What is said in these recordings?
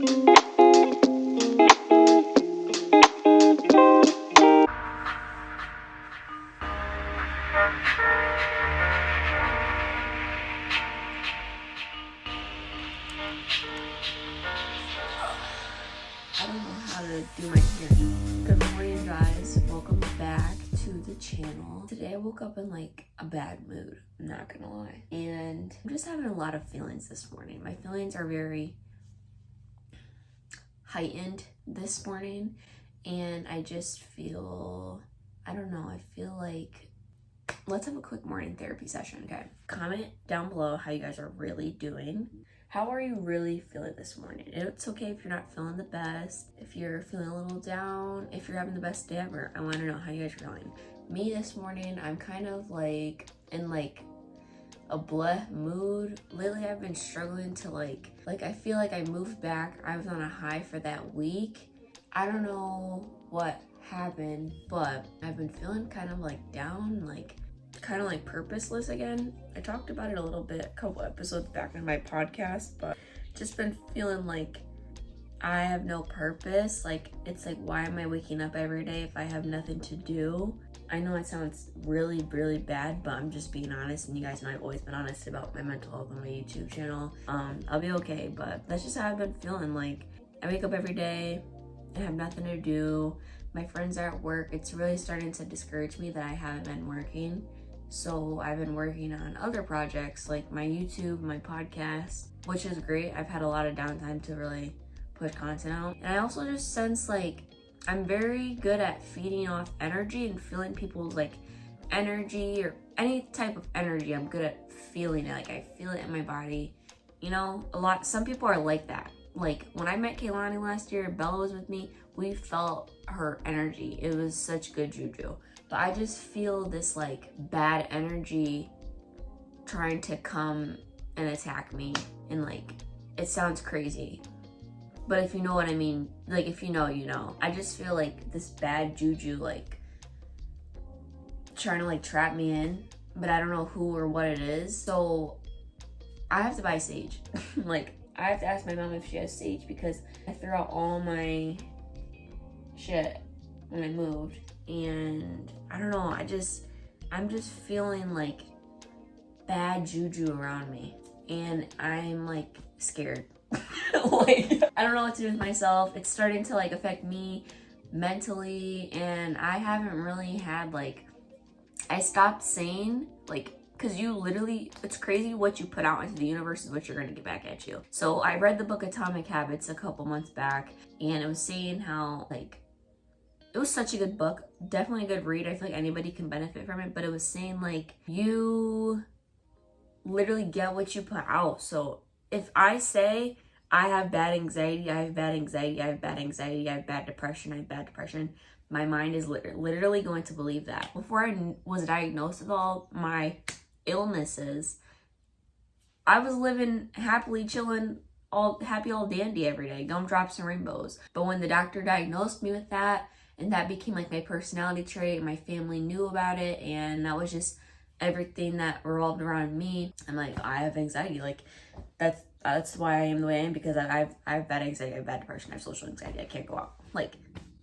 I don't know how to do my hair. Good morning, guys. Welcome back to the channel. Today I woke up in like a bad mood, I'm not gonna lie. And I'm just having a lot of feelings this morning. My feelings are very heightened this morning, and I just feel, I don't know, I feel like, let's have a quick morning therapy session, okay? Comment down below how you guys are really doing. How are you really feeling this morning? It's okay if you're not feeling the best, if you're feeling a little down, if you're having the best day ever. I want to know how you guys are feeling. Me this morning, I'm kind of like in like a bleh mood. Lately I've been struggling to like I feel like I moved back. I was on a high for that week. I don't know what happened, but I've been feeling kind of like down, like kind of like purposeless again. I talked about it a little bit a couple episodes back in my podcast, but just been feeling like I have no purpose. Like, it's like, why am I waking up every day if I have nothing to do? I know it sounds really, really bad, but I'm just being honest, and you guys know I've always been honest about my mental health on my YouTube channel. I'll be okay, but that's just how I've been feeling. Like, I wake up every day, I have nothing to do. My friends are at work. It's really starting to discourage me that I haven't been working. So I've been working on other projects like my YouTube, my podcast, which is great. I've had a lot of downtime to really put content out. And I also just sense like I'm very good at feeding off energy and feeling people's like energy or any type of energy. I'm good at feeling it. Like I feel it in my body. You know, some people are like that. Like when I met Kaylani last year, Bella was with me, we felt her energy. It was such good juju. But I just feel this like bad energy trying to come and attack me. And like, it sounds crazy, but if you know what I mean, like if you know, you know. I just feel like this bad juju like trying to like trap me in, but I don't know who or what it is. So I have to buy sage. Like I have to ask my mom if she has sage because I threw out all my shit when I moved. And I don't know, I'm just feeling like bad juju around me, and I'm like scared. Like I don't know what to do with myself. It's starting to like affect me mentally, and I haven't really had like, I stopped saying like, because you literally, it's crazy what you put out into the universe is what you're going to get back at you. So I read the book Atomic Habits a couple months back, and it was saying how like, it was such a good book, definitely a good read. I feel like anybody can benefit from it, but it was saying like, you literally get what you put out. So if I say I have bad anxiety, I have bad anxiety, I have bad anxiety, I have bad depression, I have bad depression, my mind is literally going to believe that. Before I was diagnosed with all my illnesses, I was living happily, chilling, all happy, all dandy every day, gumdrops and rainbows. But when the doctor diagnosed me with that, and that became like my personality trait, and my family knew about it, and that was just everything that revolved around me. I'm like, I have anxiety. Like that's why I am the way I am, because I have bad anxiety, I have bad depression, I have social anxiety, I can't go out. Like,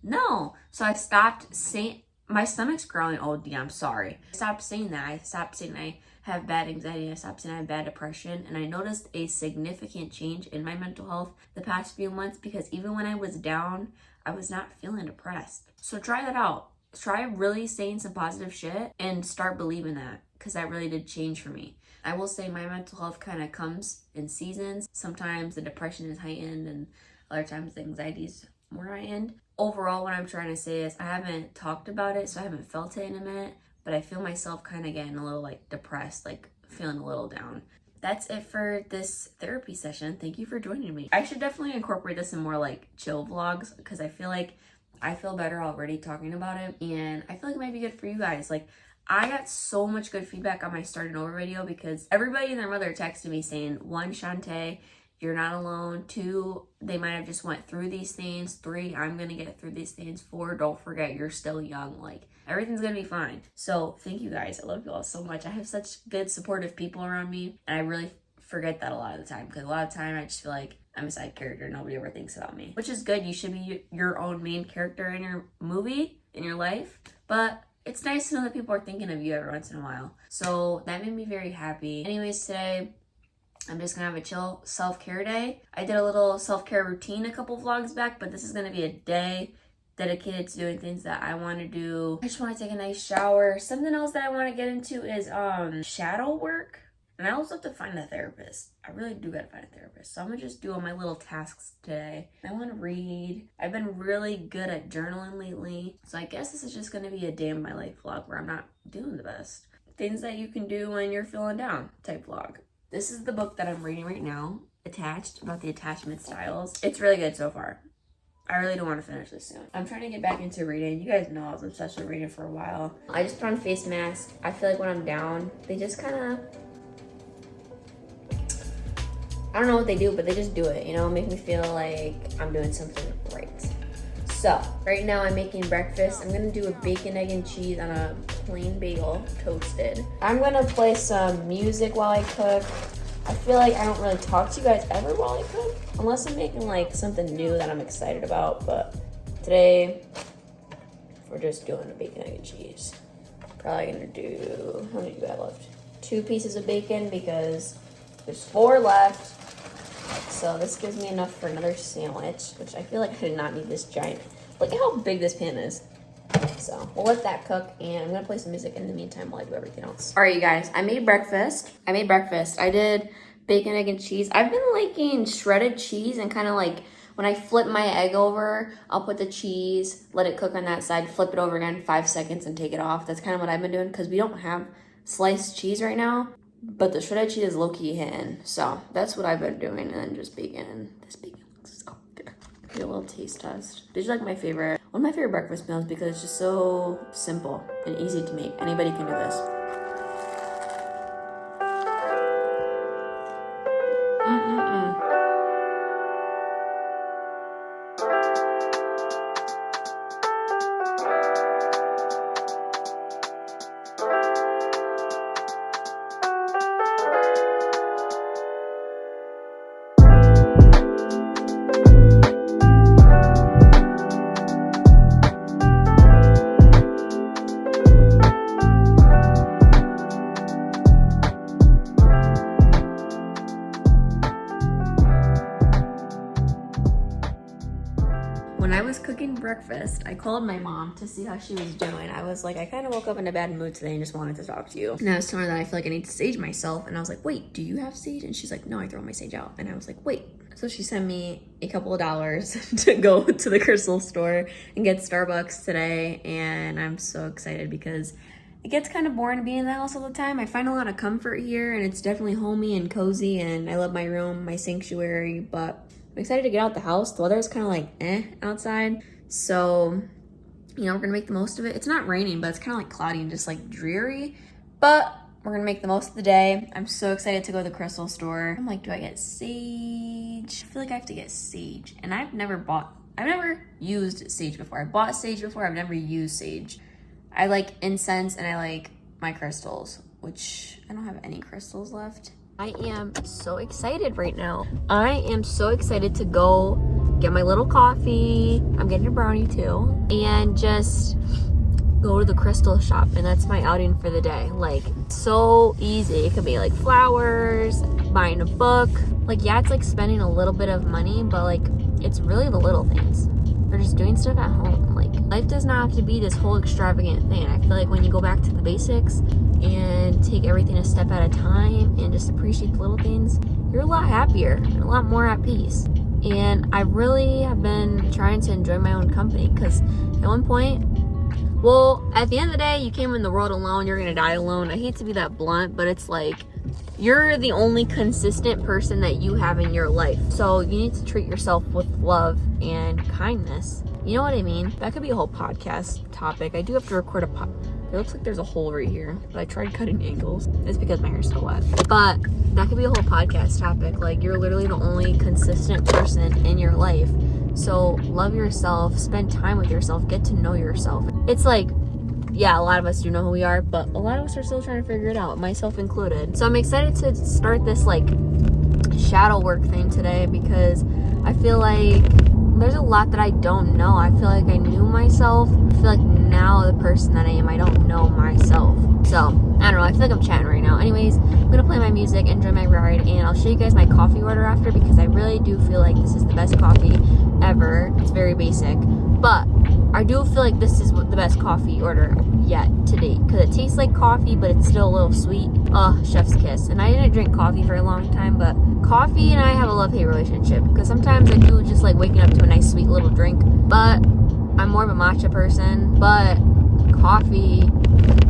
no. So I stopped saying, my stomach's growling, oh D, I'm sorry. I stopped saying that. I stopped saying I have bad anxiety, I stopped saying I have bad depression, and I noticed a significant change in my mental health the past few months, because even when I was down, I was not feeling depressed. So try that out. Try really saying some positive shit and start believing that, because that really did change for me. I will say my mental health kind of comes in seasons. Sometimes the depression is heightened, and other times the anxiety is more heightened. Overall, what I'm trying to say is I haven't talked about it, so I haven't felt it in a minute, but I feel myself kind of getting a little like depressed, like feeling a little down. That's it for this therapy session. Thank you for joining me. I should definitely incorporate this in more like chill vlogs, because I feel like I feel better already talking about it, and I feel like it might be good for you guys. Like, I got so much good feedback on my starting over video, because everybody and their mother texted me saying, 1, Shantae, you're not alone. 2, they might have just went through these things. 3, I'm gonna get through these things. 4, don't forget you're still young. Like, everything's gonna be fine. So thank you guys. I love you all so much. I have such good supportive people around me, and I really forget that a lot of the time, because a lot of the time I just feel like I'm a side character. Nobody ever thinks about me, which is good. You should be your own main character in your movie, in your life. But it's nice to know that people are thinking of you every once in a while. So that made me very happy. Anyways, today I'm just gonna have a chill self-care day. I did a little self-care routine a couple vlogs back, but this is gonna be a day dedicated to doing things that I want to do. I just want to take a nice shower. Something else that I want to get into is shadow work. And I also have to find a therapist. I really do gotta find a therapist. So I'm gonna just do all my little tasks today. I want to read. I've been really good at journaling lately. So I guess this is just gonna be a day in my life vlog where I'm not doing the best. Things that you can do when you're feeling down type vlog. This is the book that I'm reading right now, Attached, about the attachment styles. It's really good so far. I really don't want to finish this soon. I'm trying to get back into reading. You guys know I was obsessed with reading for a while. I just put on face masks. I feel like when I'm down, they just kind of, I don't know what they do, but they just do it, you know, make me feel like I'm doing something right. So, right now I'm making breakfast. I'm gonna do a bacon, egg, and cheese on a plain bagel, toasted. I'm gonna play some music while I cook. I feel like I don't really talk to you guys ever while I cook, unless I'm making like something new that I'm excited about. But today, we're just doing a bacon, egg, and cheese. Probably gonna do, how many do I have left? 2 pieces of bacon because there's 4 left. So this gives me enough for another sandwich, which I feel like I did not need this giant. Look at how big this pan is. So we'll let that cook, and I'm gonna play some music in the meantime while I do everything else. All right, you guys, I made breakfast. I did bacon, egg, and cheese. I've been liking shredded cheese, and kind of like when I flip my egg over, I'll put the cheese, let it cook on that side, flip it over again, 5 seconds, and take it off. That's kind of what I've been doing because we don't have sliced cheese right now, but the shredded cheese is low-key hitting. So that's what I've been doing, and then just bacon. This bacon looks so good. Get a little taste test. These are like one of my favorite breakfast meals because it's just so simple and easy to make. Anybody can do this. When I was cooking breakfast, I called my mom to see how she was doing. I was like, I kind of woke up in a bad mood today and just wanted to talk to you. And I was telling her that I feel like I need to sage myself. And I was like, wait, do you have sage? And she's like, no, I throw my sage out. And I was like, wait. So she sent me a couple of dollars to go to the crystal store and get Starbucks today. And I'm so excited because it gets kind of boring being in the house all the time. I find a lot of comfort here, and it's definitely homey and cozy, and I love my room, my sanctuary, but I'm excited to get out the house. The weather's kind of like outside. So, you know, we're gonna make the most of it. It's not raining, but it's kind of like cloudy and just like dreary. But we're gonna make the most of the day. I'm so excited to go to the crystal store. I'm like, do I get sage? I feel like I have to get sage. And I've never used sage before. I bought sage before, I've never used sage. I like incense and I like my crystals, which I don't have any crystals left. I am so excited right now. I am so excited to go get my little coffee. I'm getting a brownie too. And just go to the crystal shop. And that's my outing for the day. Like, so easy. It could be like flowers, buying a book. Like, yeah, it's like spending a little bit of money, but like, it's really the little things. Or just doing stuff at home. Like, life does not have to be this whole extravagant thing. I feel like when you go back to the basics and take everything a step at a time and just appreciate the little things, you're a lot happier and a lot more at peace. And I really have been trying to enjoy my own company, because at one point, well, at the end of the day, you came in the world alone, you're gonna die alone. I hate to be that blunt, but it's like, you're the only consistent person that you have in your life. So you need to treat yourself with love and kindness. You know what I mean? That could be a whole podcast topic. I do have to record a It looks like there's a hole right here, but I tried cutting angles. It's because my hair's still wet. But that could be a whole podcast topic. Like, you're literally the only consistent person in your life. So love yourself, spend time with yourself, get to know yourself. It's like, yeah, a lot of us do know who we are, but a lot of us are still trying to figure it out, myself included. So I'm excited to start this like shadow work thing today because I feel like there's a lot that I don't know. I feel like I knew myself. I feel like now the person that I am, I don't know myself. So, I don't know. I feel like I'm chatting right now. Anyways, I'm going to play my music, enjoy my ride, and I'll show you guys my coffee order after because I really do feel like this is the best coffee ever. It's very basic. But I do feel like this is the best coffee order yet to date because it tastes like coffee, but it's still a little sweet. Oh, chef's kiss. And I didn't drink coffee for a long time, but coffee and I have a love-hate relationship because sometimes I do just like waking up to a nice sweet little drink, but I'm more of a matcha person, but coffee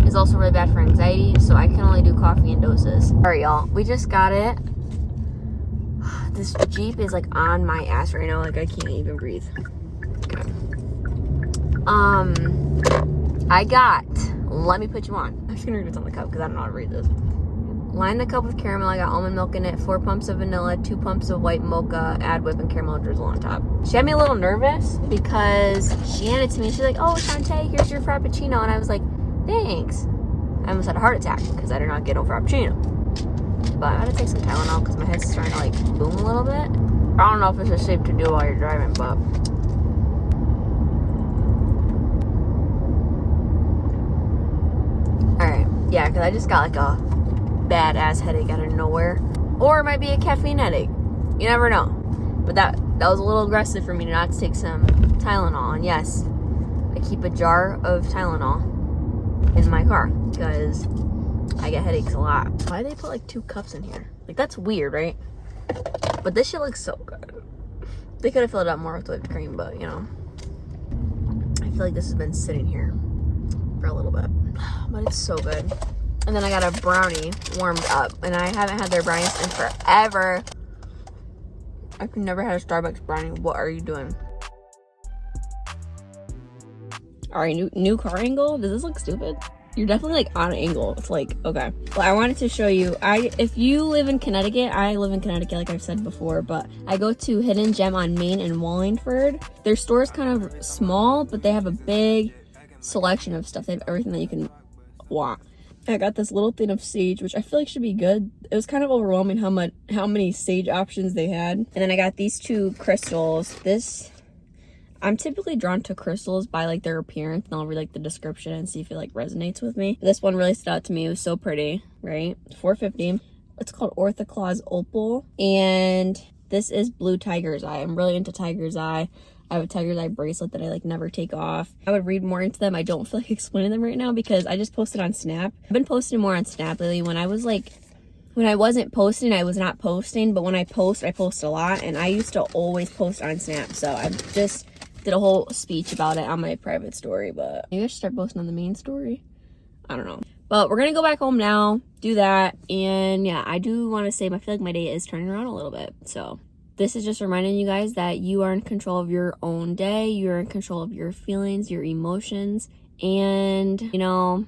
is also really bad for anxiety, so I can only do coffee in doses. Alright, y'all, we just got it. This Jeep is like on my ass right now, like I can't even breathe. Okay. I got, let me put you on. I'm just gonna read what's on the cup because I don't know how to read this. Line the cup with caramel. I got almond milk in it, 4 pumps of vanilla, 2 pumps of white mocha, add whip and caramel drizzle on top. She had me a little nervous because she handed it to me. She's like, oh, Shantae, here's your Frappuccino. And I was like, thanks. I almost had a heart attack because I did not get no Frappuccino. But I had to take some Tylenol because my head's starting to like boom a little bit. I don't know if this is safe to do while you're driving, but... Alright, yeah, because I just got like a badass headache out of nowhere, or it might be a caffeine headache. You never know. But that was a little aggressive for me to not take some Tylenol. And yes, I keep a jar of Tylenol in my car because I get headaches a lot. Why did they put like 2 cups in here? Like that's weird, right? But this shit looks so good. They could have filled it up more with whipped cream, but you know, I feel like this has been sitting here for a little bit, but it's so good. And then I got a brownie warmed up. And I haven't had their brownies in forever. I've never had a Starbucks brownie. What are you doing? Alright, new car angle? Does this look stupid? You're definitely like on an angle. It's like, okay. Well, I wanted to show you. If you live in Connecticut, I live in Connecticut like I've said before. But I go to Hidden Gem on Main in Wallingford. Their store is kind of small, but they have a big selection of stuff. They have everything that you can want. I got this little thing of sage, which I feel like should be good. It was kind of overwhelming how many sage options they had. And then I got these 2 crystals. I'm typically drawn to crystals by like their appearance, and I'll read like the description and see if it like resonates with me. This one really stood out to me. It was so pretty, right? $4.50. It's called Orthoclase Opal, and this is Blue Tiger's Eye. I'm really into Tiger's Eye. I have a Tiger's Eye bracelet that I like never take off. I would read more into them. I don't feel like explaining them right now because I just posted on Snap. I've been posting more on Snap lately. When I wasn't posting, I was not posting. But when I post a lot. And I used to always post on Snap. So I just did a whole speech about it on my private story. But maybe I should start posting on the main story. I don't know. But we're going to go back home now, do that. And yeah, I do want to say I feel like my day is turning around a little bit. So... this is just reminding you guys that you are in control of your own day. You're in control of your feelings, your emotions, and, you know,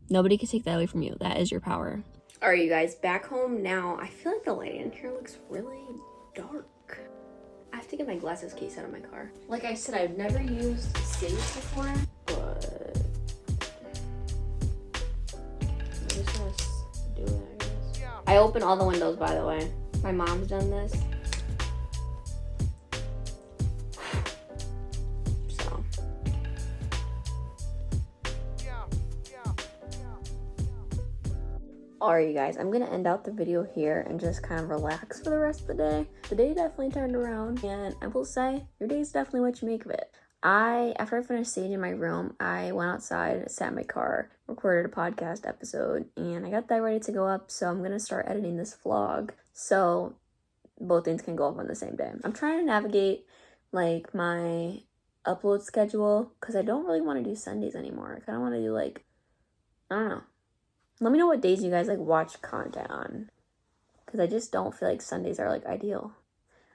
nobody can take that away from you. That is your power. All right, you guys, back home now. I feel like the lighting in here looks really dark. I have to get my glasses case out of my car. Like I said, I've never used Sage before, but I'm just gonna do it, I guess. I open all the windows, by the way. My mom's done this. So. Alright, you guys, I'm gonna end out the video here and just kind of relax for the rest of the day. The day definitely turned around, and I will say, your day is definitely what you make of it. After I finished staging my room, I went outside, sat in my car, recorded a podcast episode, and I got that ready to go up, so I'm gonna start editing this vlog. So both things can go up on the same day. I'm trying to navigate like my upload schedule because I don't really want to do Sundays anymore. I kind of want to do like, I don't know. Let me know what days you guys like watch content on because I just don't feel like Sundays are like ideal.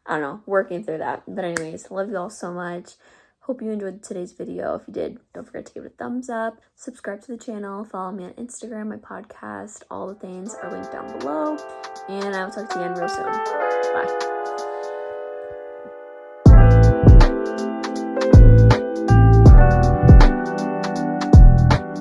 I don't know, working through that. But anyways, love you all so much. Hope you enjoyed today's video. If you did, don't forget to give it a thumbs up, subscribe to the channel, follow me on Instagram, my podcast, all the things are linked down below. And I will talk to you again real soon. Bye.